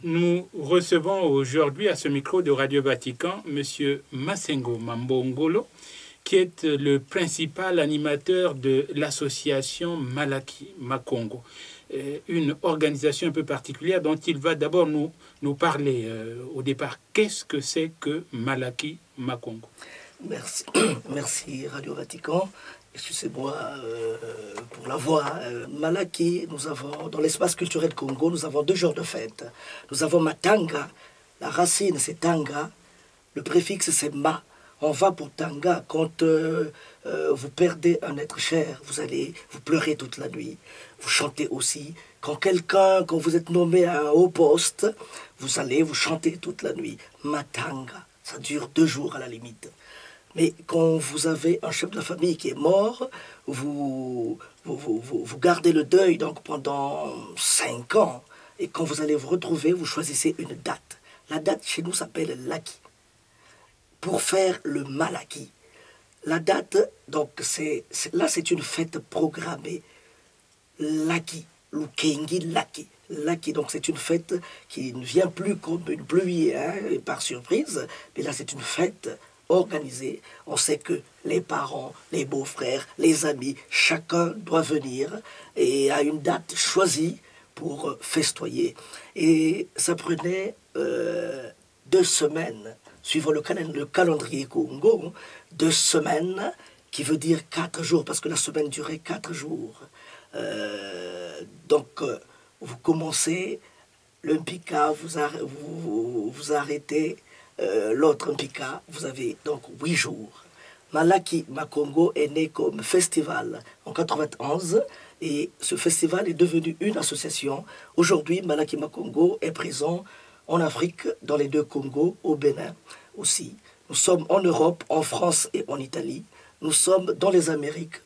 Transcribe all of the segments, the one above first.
Nous recevons aujourd'hui à ce micro de Radio Vatican M. Masengo Mambongolo, qui est le principal animateur de l'association Malaki Makongo, une organisation un peu particulière dont il va d'abord nous parler au départ. Qu'est-ce que c'est que Malaki Makongo? Merci, merci Radio Vatican. Excusez-moi pour la voix. Malaki, nous avons, dans l'espace culturel Congo, nous avons 2 jours de fête. Nous avons Matanga, la racine c'est Tanga, le préfixe c'est Ma. On va pour Tanga quand vous perdez un être cher, vous pleurez toute la nuit, vous chantez aussi. Quand vous êtes nommé à un haut poste, vous chantez toute la nuit. Matanga, ça dure 2 jours à la limite. Mais quand vous avez un chef de la famille qui est mort, vous gardez le deuil donc pendant 5 ans. Et quand vous allez vous retrouver, vous choisissez une date. La date chez nous s'appelle Laki. Pour faire le Malaki. La date, donc là c'est une fête programmée. Laki, Lukengi Laki. Laki, donc c'est une fête qui ne vient plus comme une pluie par surprise, mais là c'est une fête organisée. On sait que les parents, les beaux-frères, les amis, chacun doit venir et à une date choisie pour festoyer. Et ça prenait 2 semaines, suivant le calendrier Congo, 2 semaines, qui veut dire 4 jours, parce que la semaine durait 4 jours. Donc, vous commencez, le Mpika, vous arrêtez, l'autre Mpika, vous avez donc 8 jours. Malaki Makongo est né comme festival en 91 et ce festival est devenu une association. Aujourd'hui, Malaki Makongo est présent en Afrique, dans les 2 Congos, au Bénin aussi. Nous sommes en Europe, en France et en Italie. Nous sommes dans les Amériques,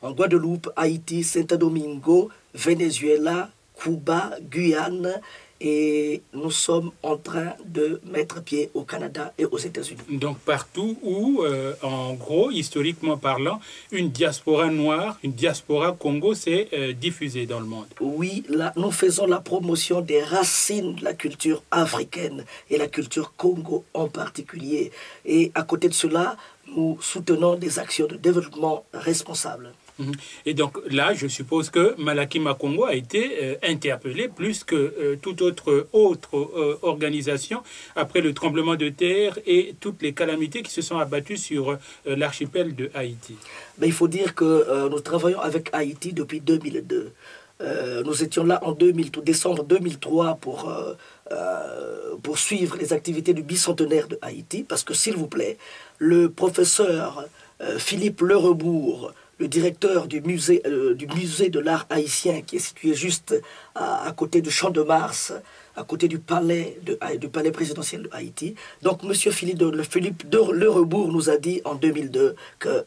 en Guadeloupe, Haïti, Saint-Domingo, Venezuela, Cuba, Guyane, et nous sommes en train de mettre pied au Canada et aux États-Unis. Donc partout où, en gros, historiquement parlant, une diaspora noire, une diaspora Congo s'est diffusée dans le monde. Oui, là, nous faisons la promotion des racines de la culture africaine et la culture Congo en particulier. Et à côté de cela, nous soutenons des actions de développement responsables. Et donc là, je suppose que Malaki Makongo a été interpellé plus que toute autre organisation après le tremblement de terre et toutes les calamités qui se sont abattues sur l'archipel de Haïti. Mais il faut dire que nous travaillons avec Haïti depuis 2002. Nous étions là en décembre 2003 pour suivre les activités du bicentenaire de Haïti, parce que, s'il vous plaît, le professeur Philippe Lerebourg, le directeur du musée de l'art haïtien, qui est situé juste à côté du Champ de Mars, à côté du palais présidentiel de Haïti. Donc, M. Philippe Lerebourg nous a dit en 2002 que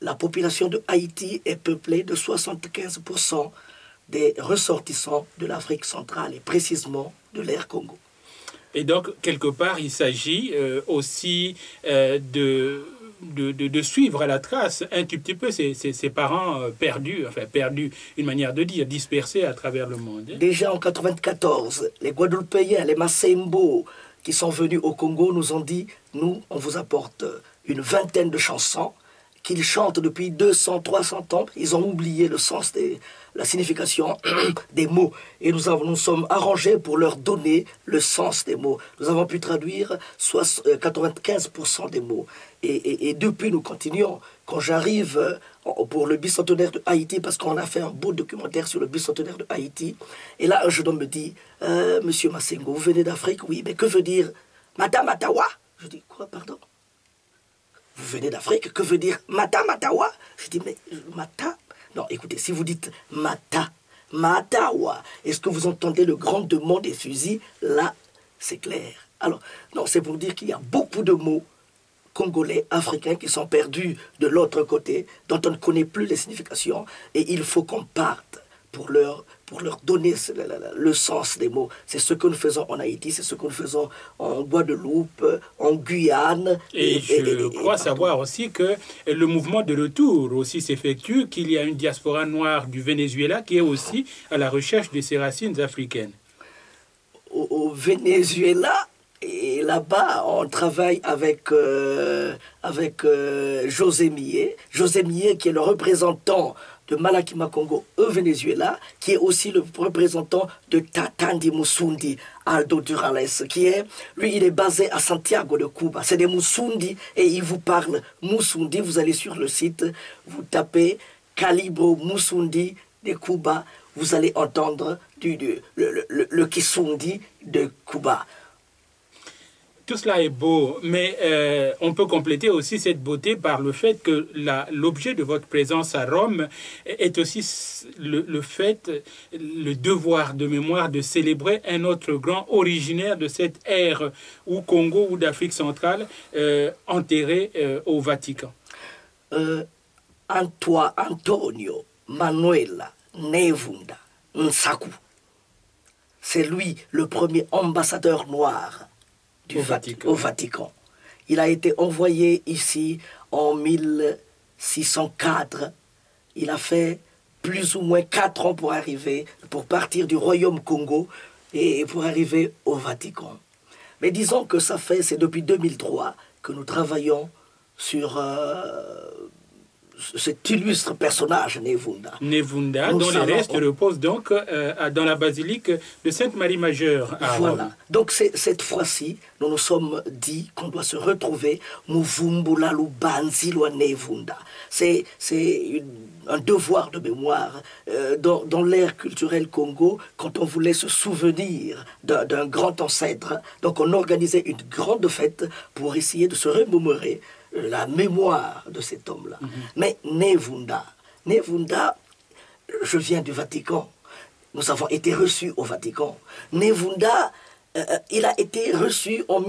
la population de Haïti est peuplée de 75% des ressortissants de l'Afrique centrale, et précisément de l'ère Congo. Et donc, quelque part, il s'agit aussi de suivre à la trace un tout petit peu ses parents perdus, une manière de dire, dispersés à travers le monde. Déjà en 1994, les Guadeloupéens, les Massembo qui sont venus au Congo nous ont dit, nous, on vous apporte une 20aine de chansons qu'ils chantent depuis 200, 300 ans. Ils ont oublié le sens, la signification des mots. Et nous sommes arrangés pour leur donner le sens des mots. Nous avons pu traduire 95% des mots. Et depuis, nous continuons. Quand j'arrive pour le bicentenaire de Haïti, parce qu'on a fait un beau documentaire sur le bicentenaire de Haïti, et là, un jeune homme me dit, Monsieur Masengo, vous venez d'Afrique? Oui, mais que veut dire Madame Matawa? Je dis, quoi, pardon? Vous venez d'Afrique, que veut dire Mata Matawa? Je dis, mais Mata? Non, écoutez, si vous dites Mata, Matawa, est-ce que vous entendez le grondement des fusils? Là, c'est clair. Alors, non, c'est pour dire qu'il y a beaucoup de mots congolais, africains qui sont perdus de l'autre côté, dont on ne connaît plus les significations, et il faut qu'on parte pour leur donner le sens des mots. C'est ce que nous faisons en Haïti, c'est ce que nous faisons en Guadeloupe, en Guyane. Et je crois savoir aussi que le mouvement de retour aussi s'effectue, qu'il y a une diaspora noire du Venezuela qui est aussi à la recherche de ses racines africaines. au Venezuela. Et là-bas, on travaille avec José Millet. José Millet, qui est le représentant de Malaki Makongo au Venezuela, qui est aussi le représentant de Tatandi Musundi, Aldo Durales, lui, il est basé à Santiago de Cuba. C'est des Musundi et il vous parle Musundi. Vous allez sur le site, vous tapez Calibro Musundi de Cuba, vous allez entendre le Kisundi de Cuba. Tout cela est beau, mais on peut compléter aussi cette beauté par le fait que l'objet de votre présence à Rome est aussi le devoir de mémoire de célébrer un autre grand originaire de cette ère ou Congo ou d'Afrique centrale enterré au Vatican. Antonio Manuela Nevunda Nsaku, c'est lui le premier ambassadeur noir au Vatican. Il a été envoyé ici en 1604. Il a fait plus ou moins 4 ans pour partir du royaume Congo et pour arriver au Vatican. Mais disons que c'est depuis 2003 que nous travaillons sur cet illustre personnage, Nevunda. Nevunda, dont les restes reposent donc dans la basilique de Sainte-Marie-Majeure. Voilà. Donc cette fois-ci, nous nous sommes dit qu'on doit se retrouver Muvumbula Lubanzilwa Nevunda. C'est un devoir de mémoire dans l'ère culturelle Congo, quand on voulait se souvenir d'un grand ancêtre. Donc on organisait une grande fête pour essayer de se remémorer la mémoire de cet homme-là. Mais Nevunda, je viens du Vatican. Nous avons été reçus au Vatican. Nevunda, il a été reçu en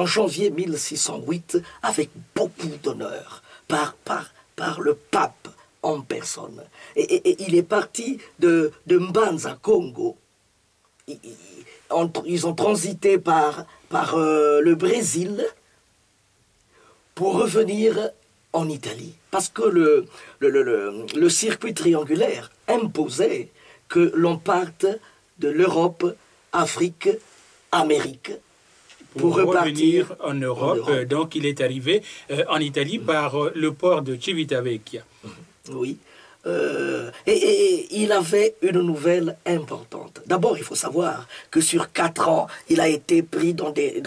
janvier 1608 avec beaucoup d'honneur par le pape en personne. Et il est parti de Mbanza, Congo. Ils ont transité par le Brésil pour revenir en Italie. Parce que le circuit triangulaire imposait que l'on parte de l'Europe, Afrique, Amérique, pour revenir en Europe. Donc il est arrivé en Italie par le port de Civitavecchia. Oui. Et il avait une nouvelle importante. D'abord, il faut savoir que sur 4 ans, il a été pris dans des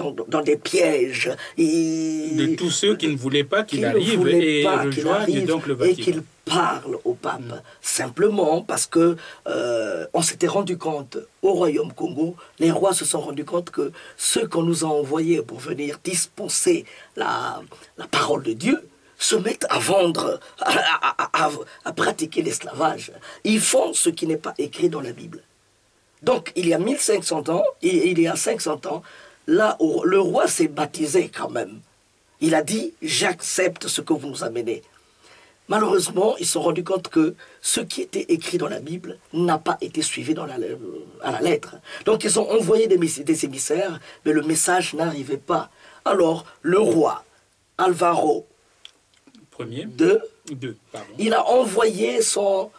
pièges. De tous ceux qui ne voulaient pas qu'il arrive et rejoignent donc le Vatican. Et qu'il parle au pape. Simplement parce que on s'était rendu compte, au royaume Congo, les rois se sont rendus compte que ceux qu'on nous a envoyés pour venir dispenser la parole de Dieu se mettent à vendre, à pratiquer l'esclavage. Ils font ce qui n'est pas écrit dans la Bible. Donc, il y a 1500 ans, et il y a 500 ans, là où le roi s'est baptisé quand même. Il a dit, j'accepte ce que vous nous amenez. Malheureusement, ils se sont rendus compte que ce qui était écrit dans la Bible n'a pas été suivi à la lettre. Donc, ils ont envoyé des émissaires, mais le message n'arrivait pas. Alors, le roi, Alvaro, il a envoyé son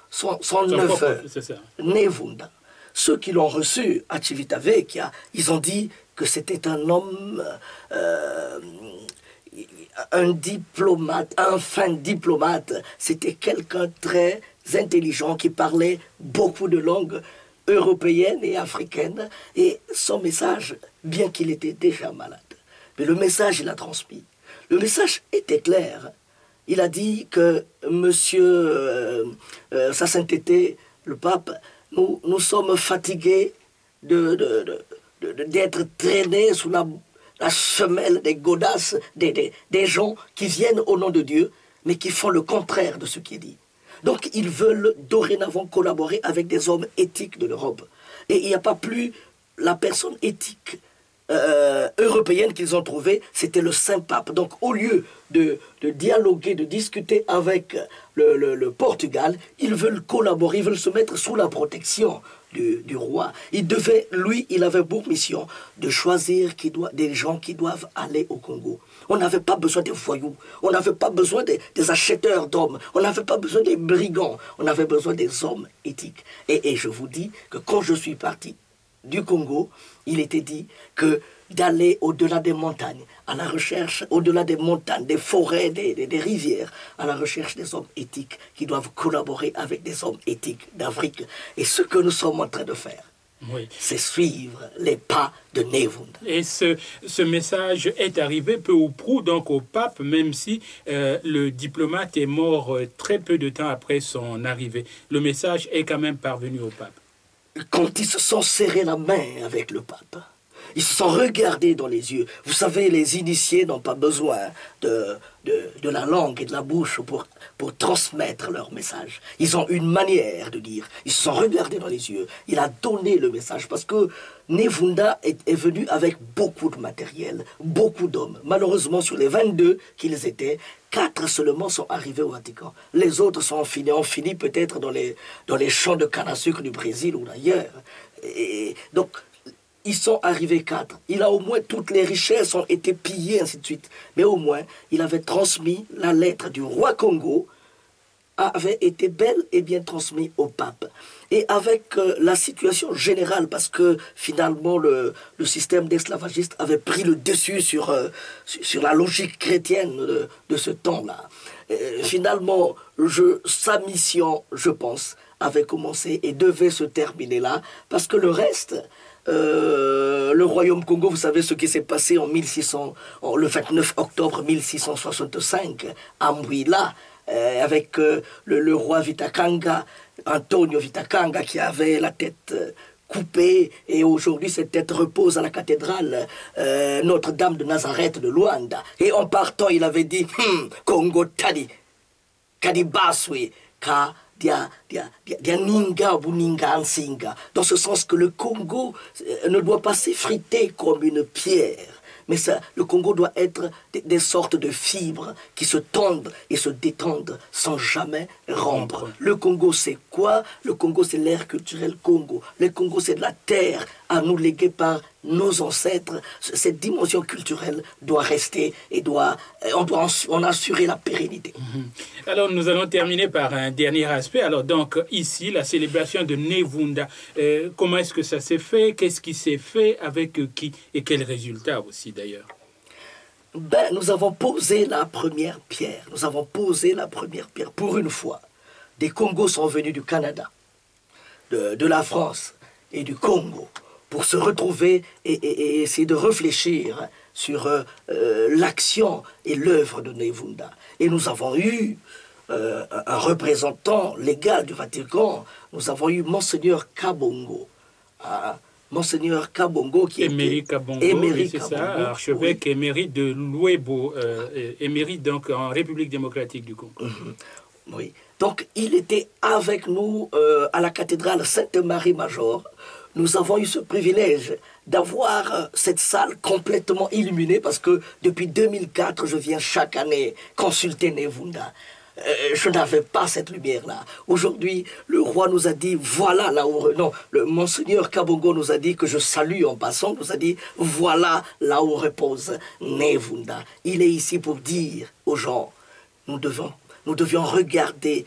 neveu, Nevunda. Ceux qui l'ont reçu à Civitavecchia, ils ont dit que c'était un homme, un diplomate, un fin diplomate. C'était quelqu'un très intelligent qui parlait beaucoup de langues européennes et africaines. Et son message, bien qu'il était déjà malade, mais le message, il a transmis. Le message était clair. Il a dit que Monsieur Sa Sainteté, le pape, nous sommes fatigués d'être traînés sous la semelle des godasses, des gens qui viennent au nom de Dieu, mais qui font le contraire de ce qui est dit. Donc ils veulent dorénavant collaborer avec des hommes éthiques de l'Europe. Et il n'y a pas plus la personne éthique européenne qu'ils ont trouvée, c'était le Saint-Pape. Donc au lieu de dialoguer, de discuter avec le Portugal, ils veulent collaborer, ils veulent se mettre sous la protection du roi. Il avait pour mission de choisir des gens qui doivent aller au Congo. On n'avait pas besoin des voyous, on n'avait pas besoin des acheteurs d'hommes, on n'avait pas besoin des brigands, on avait besoin des hommes éthiques. Et je vous dis que quand je suis parti du Congo, il était dit que d'aller au-delà des montagnes, à la recherche, au-delà des montagnes, des forêts, des rivières, à la recherche des hommes éthiques qui doivent collaborer avec des hommes éthiques d'Afrique. Et ce que nous sommes en train de faire, oui, c'est suivre les pas de Nevunda. Et ce message est arrivé peu ou prou donc au pape, même si le diplomate est mort très peu de temps après son arrivée. Le message est quand même parvenu au pape. Quand ils se sont serrés la main avec le pape, ils se sont regardés dans les yeux. Vous savez, les initiés n'ont pas besoin de la langue et de la bouche pour transmettre leur message. Ils ont une manière de dire. Ils se sont regardés dans les yeux. Il a donné le message parce que Nevunda est venu avec beaucoup de matériel, beaucoup d'hommes. Malheureusement, sur les 22 qu'ils étaient, 4 seulement sont arrivés au Vatican. Les autres ont fini peut-être dans les champs de canne à sucre du Brésil ou d'ailleurs. Donc, ils sont arrivés 4. Il a au moins, toutes les richesses ont été pillées, ainsi de suite. Mais au moins, il avait transmis la lettre du roi Congo, avait été bel et bien transmis au pape. Et avec la situation générale, parce que finalement le système d'esclavagiste avait pris le dessus sur la logique chrétienne de ce temps-là. Finalement, sa mission, je pense, avait commencé et devait se terminer là, parce que le reste... le royaume Congo, vous savez ce qui s'est passé en le 29 octobre 1665 à Mbwila, avec le roi Vitakanga, Antonio Vitakanga, qui avait la tête coupée, et aujourd'hui cette tête repose à la cathédrale Notre-Dame de Nazareth de Luanda. Et en partant, il avait dit Congo Tadi, Kadibaswe, Ka. Dans ce sens que le Congo ne doit pas s'effriter comme une pierre, mais le Congo doit être des sortes de fibres qui se tendent et se détendent sans jamais rompre. Le Congo, c'est quoi? Le Congo, c'est l'ère culturelle Congo. Le Congo, c'est de la terre à nous léguer par nos ancêtres. Cette dimension culturelle doit rester et on doit en assurer la pérennité. Alors, nous allons terminer par un dernier aspect. Alors, donc, ici, la célébration de Nevunda. Comment est-ce que ça s'est fait? Qu'est-ce qui s'est fait? Avec qui? Et quels résultats aussi, d'ailleurs? Nous avons posé la première pierre. Nous avons posé la première pierre. Pour une fois, des Congos sont venus du Canada, de la France et du Congo, pour se retrouver et essayer de réfléchir sur l'action et l'œuvre de Nevunda. Et nous avons eu un représentant légal du Vatican, nous avons eu Monseigneur Kabongo. Monseigneur Kabongo, qui Émérite Kabongo, c'est ça, archevêque, oui. Émérite de Louébo, émérite donc en République démocratique du Congo. Oui, donc il était avec nous à la cathédrale Sainte-Marie-Major. Nous avons eu ce privilège d'avoir cette salle complètement illuminée parce que depuis 2004, je viens chaque année consulter Nevunda. Je n'avais pas cette lumière-là. Aujourd'hui, le roi nous a dit, voilà là où... Non, le Monseigneur Kabongo nous a dit, que je salue en passant, nous a dit, voilà là où repose Nevunda. Il est ici pour dire aux gens, nous devions regarder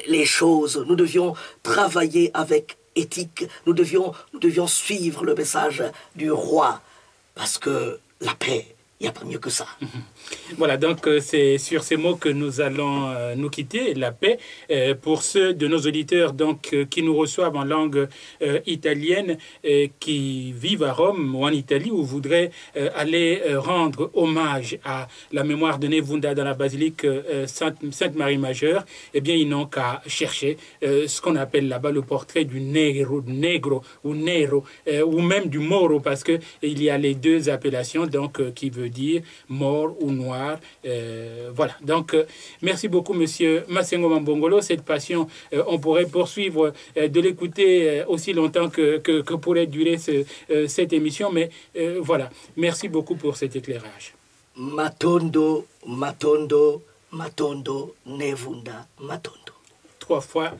les choses, nous devions travailler avec éthique, nous devions suivre le message du roi, parce que la paix, il n'y a pas mieux que ça. Voilà, donc c'est sur ces mots que nous allons nous quitter, la paix. Pour ceux de nos auditeurs donc, qui nous reçoivent en langue italienne, qui vivent à Rome ou en Italie, ou voudraient aller rendre hommage à la mémoire de Nevunda dans la basilique Sainte-Marie-Majeure, eh bien, ils n'ont qu'à chercher ce qu'on appelle là-bas le portrait du negro ou nero, ou même du moro, parce qu'il y a les deux appellations, donc qui veut dire mort ou noir. Voilà. Donc, merci beaucoup, Monsieur Masengo Mambongolo. Cette passion, on pourrait poursuivre de l'écouter aussi longtemps que pourrait durer cette émission. Mais voilà. Merci beaucoup pour cet éclairage. Matondo, Matondo, Matondo, Nevunda, Matondo. 3 fois.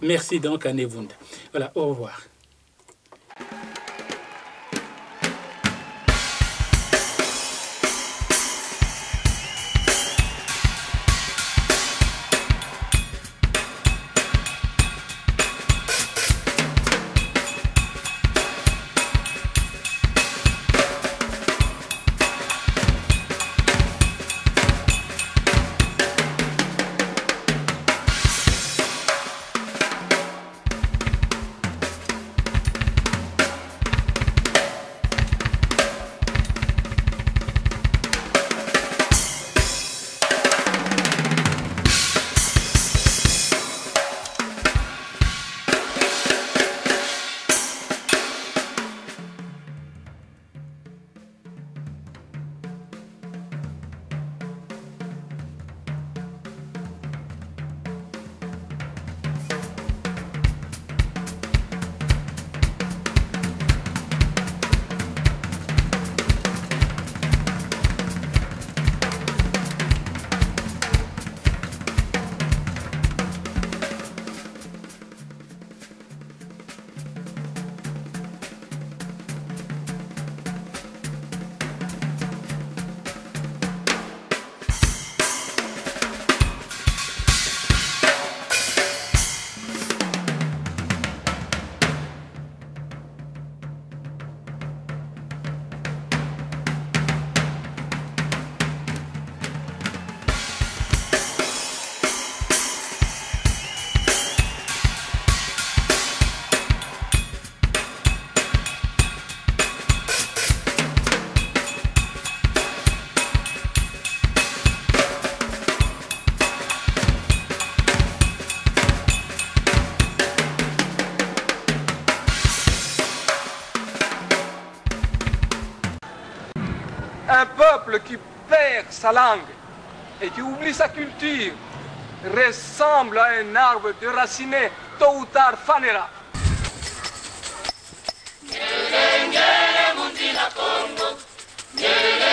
Merci donc à Nevunda. Voilà. Au revoir. peuple qui perd sa langue et qui oublie sa culture ressemble à un arbre déraciné, tôt ou tard fanera. Ngere mundi na Congo, ngere